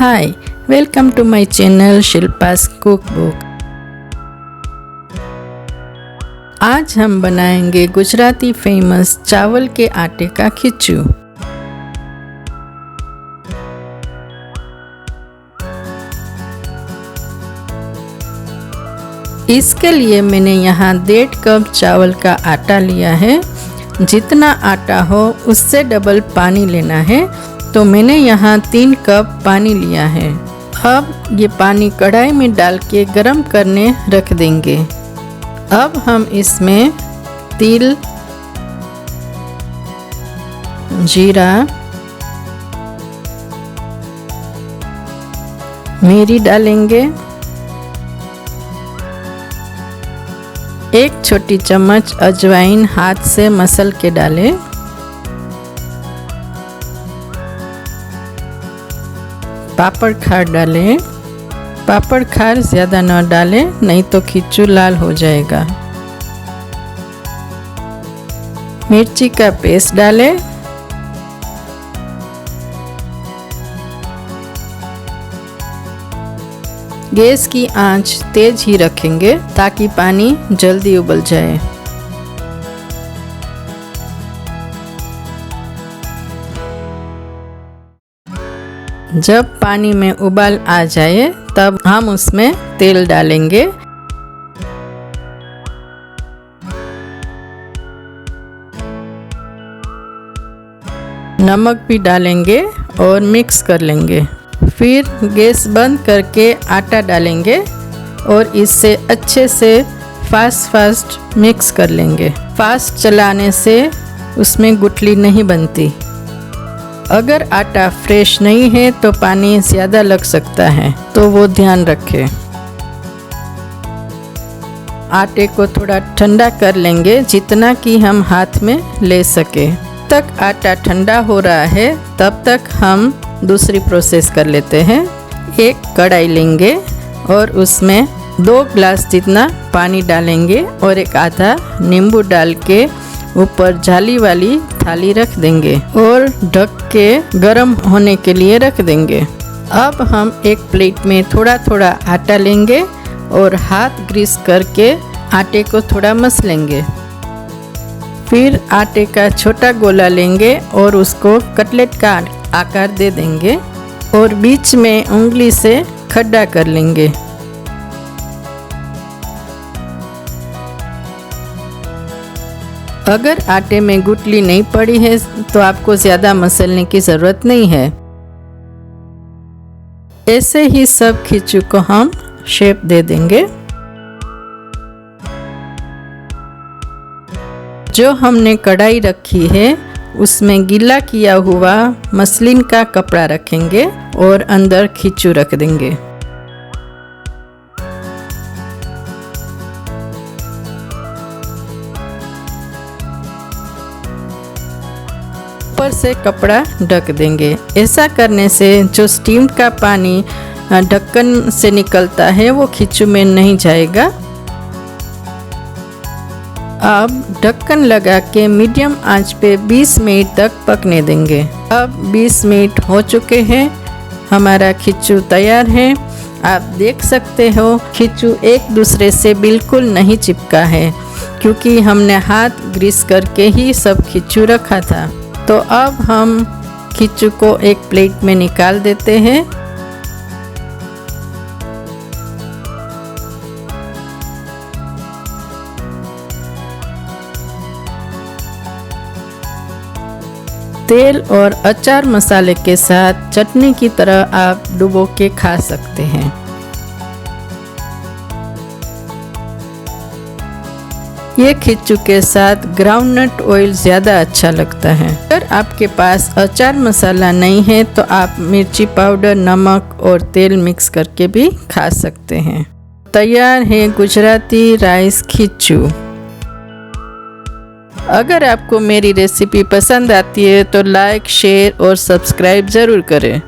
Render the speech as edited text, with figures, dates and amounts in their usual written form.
Hi, welcome to my channel Shilpa's cookbook. आज हम बनाएंगे गुजराती फेमस चावल के आटे का खिचू। इसके लिए मैंने यहाँ 1.5 कप चावल का आटा लिया है। जितना आटा हो उससे डबल पानी लेना है, तो मैंने यहाँ 3 कप पानी लिया है। अब ये पानी कढ़ाई में डाल के गरम करने रख देंगे। अब हम इसमें तिल, जीरा, मिर्ची डालेंगे। 1 छोटी चम्मच अजवाइन हाथ से मसल के डालें। पापड़ खार डालें। पापड़ खार ज़्यादा न डालें, नहीं तो खिचू लाल हो जाएगा। मिर्ची का पेस्ट डालें। गैस की आंच तेज ही रखेंगे ताकि पानी जल्दी उबल जाए। जब पानी में उबाल आ जाए तब हम उसमें तेल डालेंगे। नमक भी डालेंगे और मिक्स कर लेंगे। फिर गैस बंद करके आटा डालेंगे और इससे अच्छे से फास्ट मिक्स कर लेंगे। फास्ट चलाने से उसमें गुठली नहीं बनती। अगर आटा फ्रेश नहीं है तो पानी ज़्यादा लग सकता है, तो वो ध्यान रखें। आटे को थोड़ा ठंडा कर लेंगे, जितना कि हम हाथ में ले सके। तक आटा ठंडा हो रहा है तब तक हम दूसरी प्रोसेस कर लेते हैं। एक कढ़ाई लेंगे और उसमें 2 ग्लास जितना पानी डालेंगे और एक आधा नींबू डाल के ऊपर जाली वाली थाली रख देंगे और ढक के गरम होने के लिए रख देंगे। अब हम एक प्लेट में थोड़ा थोड़ा आटा लेंगे और हाथ ग्रीस करके आटे को थोड़ा मस लेंगे। फिर आटे का छोटा गोला लेंगे और उसको कटलेट का आकार दे देंगे और बीच में उंगली से खड्डा कर लेंगे। अगर आटे में गुठली नहीं पड़ी है तो आपको ज़्यादा मसलने की ज़रूरत नहीं है। ऐसे ही सब खिचू को हम शेप दे देंगे। जो हमने कढ़ाई रखी है उसमें गीला किया हुआ मसलिन का कपड़ा रखेंगे और अंदर खिचू रख देंगे। ऊपर से कपड़ा ढक देंगे। ऐसा करने से जो स्टीम का पानी ढक्कन से निकलता है वो खिचू में नहीं जाएगा। अब ढक्कन लगा के मीडियम आंच पे 20 मिनट तक पकने देंगे। अब 20 मिनट हो चुके हैं, हमारा खिचू तैयार है। आप देख सकते हो खिचू एक दूसरे से बिल्कुल नहीं चिपका है, क्योंकि हमने हाथ ग्रीस करके ही सब खिचू रखा था। तो अब हम खिचू को एक प्लेट में निकाल देते हैं। तेल और अचार मसाले के साथ चटनी की तरह आप डुबो के खा सकते हैं। ये खिचू के साथ ग्राउंडनट ऑयल ज़्यादा अच्छा लगता है। अगर आपके पास अचार मसाला नहीं है तो आप मिर्ची पाउडर, नमक और तेल मिक्स करके भी खा सकते हैं। तैयार है गुजराती राइस खिचू। अगर आपको मेरी रेसिपी पसंद आती है तो लाइक, शेयर और सब्सक्राइब ज़रूर करें।